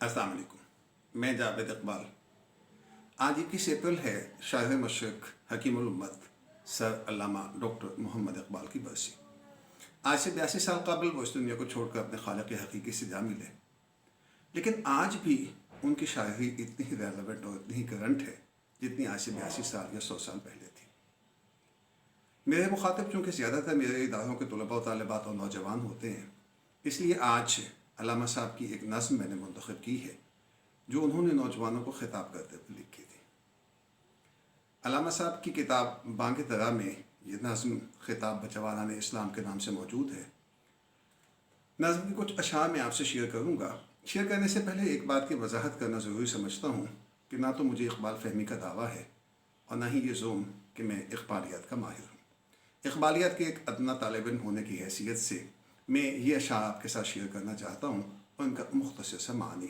अस्सलाम वालेकुम। मैं जावेद इकबाल। आज 21 अप्रैल है शाह मशरक हकीमुल उम्मत सर अल्लामा डॉक्टर मोहम्मद इकबाल की बरसी। आज से 82 साल कबल वो इस दुनिया को छोड़कर अपने खालिक हकीकी से जा मिले, लेकिन आज भी उनकी शायरी इतनी ही रेलेवेंट और इतनी ही करंट है जितनी आज से 82 साल या 100 साल पहले थी। मेरे मुखातिब चूँकि ज़्यादातर मेरे इदारों के तलबा तालिबात और नौजवान होते हैं, इसलिए आज अल्लामा साहब की एक नज़्म मैंने मुंतखब की है जो उन्होंने नौजवानों को खिताब करते हुए लिखी थी। अल्लामा साहब की किताब बांग दरा में ये नज़्म खिताब बजवानान इस्लाम के नाम से मौजूद है। नज़्म की कुछ अशार मैं आपसे शेयर करूँगा। शेयर करने से पहले एक बात की वजाहत करना ज़रूरी समझता हूँ कि ना तो मुझे इक़बाल फ़हमी का दावा है और ना ही ये ज़ोम कि मैं इक़बालियत का माहिर हूँ। इक़बालियत के एक अदना तालिब इल्म होने की हैसियत से मैं ये अशार आपके साथ शेयर करना चाहता हूँ और इनका मुख्तसर सा मानी।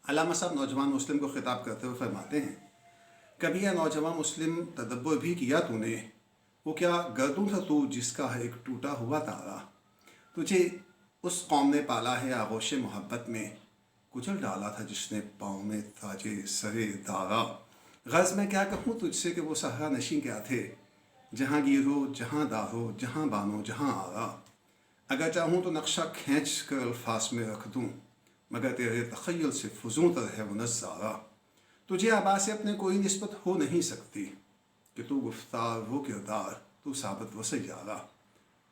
अल्लामा साहब नौजवान मुस्लिम को ख़िताब करते हुए फरमाते हैं, कभी या नौजवान मुस्लिम तदब्बर भी किया तूने, वो क्या गर्दूं था तू जिसका है एक टूटा हुआ तारा, तुझे उस कौम ने पाला है आगोश मोहब्बत में, कुचल डाला था जिसने पाँव में ताजे सरे दारा। ग़र्ज़ में क्या कहूँ तुझसे कि वो सहरा नशीं क्या थे, जहाँ गिरो जहाँ दारो जहाँ बानो जहाँ आरा। अगर चाहूँ तो नक्शा खींच कर अल्फाज में रख दूँ, मगर तेरे तख़य्युल से फ़ुज़ूं तर है वो नज़ारा। तुझे आबा से अपने कोई निस्बत हो नहीं सकती कि तू गुफ्तार वो किरदार तू साबित व सैयारा।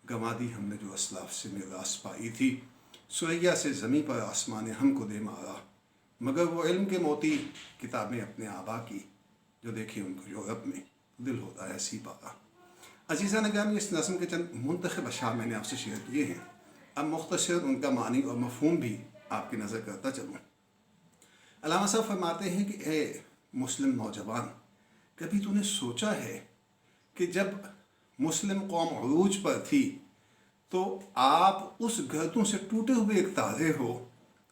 गंवा दी हमने जो असलाफ से मिरास पाई थी, सुरैया से ज़मीं पर आसमान ने हमको दे मारा। मगर वो इल्म के मोती किताबें अपने आबा की, जो देखी उनको यूरोप में दिल होता है सी पारा। अजीज़ा निगामी, इस नज़्म के चंद मुंतखब अशार मैंने आपसे शेयर किए हैं। अब मुख्तसर उनका मानी और मफ़हूम भी आपकी नज़र करता चलूँ। अल्लामा साहब फरमाते हैं कि ए मुस्लिम नौजवान, कभी तूने सोचा है कि जब मुस्लिम कौम उरूज पर थी तो आप उस गर्दों से टूटे हुए एक तारे हो,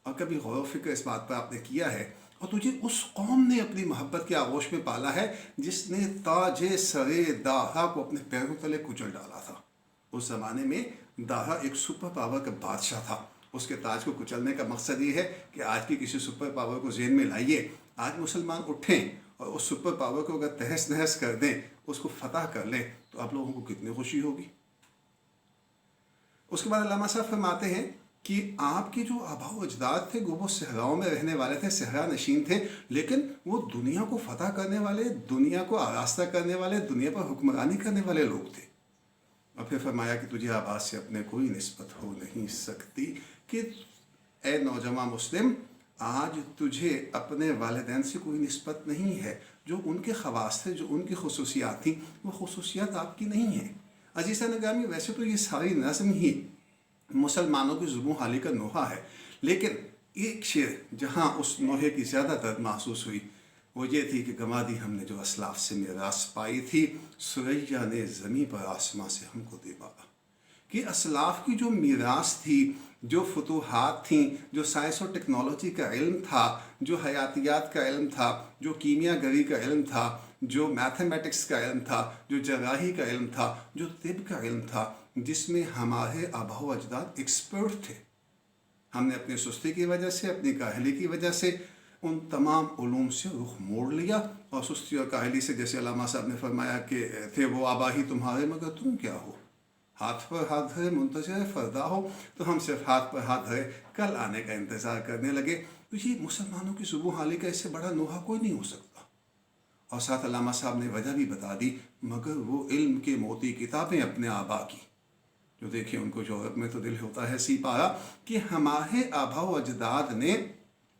और कभी गौर फ़िक्र इस बात पर आपने किया है और तुझे उस कौम ने अपनी मोहब्बत के आगोश में पाला है जिसने ताजे सरे दाहा को अपने पैरों तले कुचल डाला था। उस ज़माने में दाहा एक सुपर पावर का बादशाह था। उसके ताज को कुचलने का मकसद ये है कि आज की किसी सुपर पावर को ज़हन में लाइए, आज मुसलमान उठें और उस सुपर पावर को अगर तहस नहस कर दें, उसको फतह कर लें, तो आप लोगों को कितनी खुशी होगी। उसके बाद अल्लामा साहब फरमाते हैं कि आपके जो आबा व अजदाद थे वो सहराओं में रहने वाले थे, सहरा नशीन थे, लेकिन वो दुनिया को फतह करने वाले, दुनिया को आरास्ता करने वाले, दुनिया पर हुक्मरानी करने वाले लोग थे। और फिर फरमाया कि तुझे आबाद से अपने कोई निस्बत हो नहीं सकती कि ए नौजवान मुस्लिम, आज तुझे अपने वालिदैन से कोई निस्बत नहीं है। जो उनके ख़वास थे, जो उनकी खसूसियात थी, वो खसूसियात आपकी नहीं हैं। अजीज़ा निगामी, वैसे तो ये सारी नज़्म ही मुसलमानों की ज़ुबान हाली का नोहा है, लेकिन एक शेर जहाँ उस नोहे की ज़्यादा दर्द महसूस हुई वो ये थी कि गंवा दी हमने जो असलाफ से मिरास पाई थी, सुरैया ने ज़मीं पर आसमां से हमको दे मारा। कि असलाफ की जो मीरास थी, जो फतूहात थी, जो साइंस और टेक्नोलॉजी का इल्म था, जो हयातियात का इल्म था, जो कीमियागरी का इल्म था, जो मैथमेटिक्स का इल्म था, जो जराही का इल्म था, जो तिब का इल्म था, जिसमें हमारे आबा व अजदाद एक्सपर्ट थे। हमने अपनी सुस्ती की वजह से, अपनी काहली की वजह से उन तमाम उलूम से रुख मोड़ लिया, और सुस्ती और काहली से, जैसे अल्लामा साहब ने फरमाया कि थे वो आबा ही तुम्हारे मगर तुम क्या हो। हाथ पर हाथ धरे मुंतज़िर फ़रदा हो, तो हम सिर्फ हाथ पर हाथ धरे कल आने का इंतज़ार करने लगे। तो ये मुसलमानों की सुबह हाली का इससे बड़ा नोहा कोई नहीं हो सकता। और साथ अल्लामा साहब ने वजह भी बता दी, मगर वो इल्म के मोती किताबें अपने आबा की, जो देखिए उनको यूरोप में तो दिल होता है सी पारा कि हमारे आबा व अजदाद ने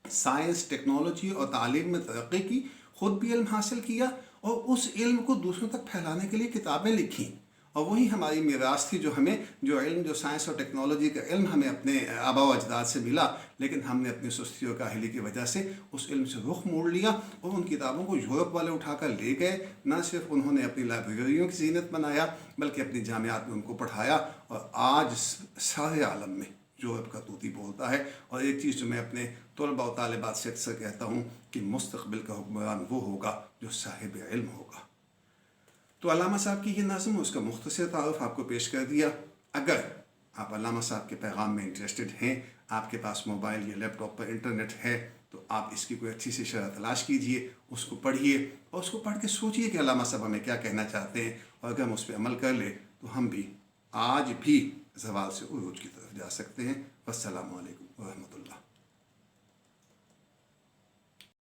साइंस, टेक्नोलॉजी और तालीम में तरक्की की, ख़ुद भी इल्म हासिल किया और उस इल्म को दूसरों तक फैलाने के लिए किताबें लिखी। और वही हमारी मीरास थी, जो हमें जो इल्म, जो साइंस और टेक्नोलॉजी का इल्म हमें अपने आबा व अजदाद से मिला, लेकिन हमने अपनी सुस्ती और काहली की वजह से उस इल्म से रुख मोड़ लिया और उन किताबों को यूरोप वाले उठाकर ले गए। न सिर्फ उन्होंने अपनी लाइब्रेरियों की जीनत बनाया, बल्कि अपनी जामियात में उनको पढ़ाया, और आज सारे आलम में यूरोप का तूती बोलता है। और एक चीज़ जो मैं अपने तलबा और तालिबात से अक्सर कहता हूँ कि मुस्तक़बिल का हुक्मरान वो होगा जो साहिब इल्म होगा। तो अल्लामा साहब की ये नज़्म, उसका मुख्तसर तारुफ आपको पेश कर दिया। अगर آپ علامہ صاحب کے پیغام میں انٹرسٹڈ ہیں، آپ کے پاس موبائل یا لیپ ٹاپ پر انٹرنیٹ ہے، تو آپ اس کی کوئی اچھی سی شرح تلاش کیجئے، اس کو پڑھیے اور اس کو پڑھ کے سوچیے کہ علامہ صاحب ہمیں کیا کہنا چاہتے ہیں، اور اگر ہم اس پہ عمل کر لیں تو ہم بھی آج بھی زوال سے عروج کی طرف جا سکتے ہیں۔ والسلام علیکم ورحمۃ اللہ۔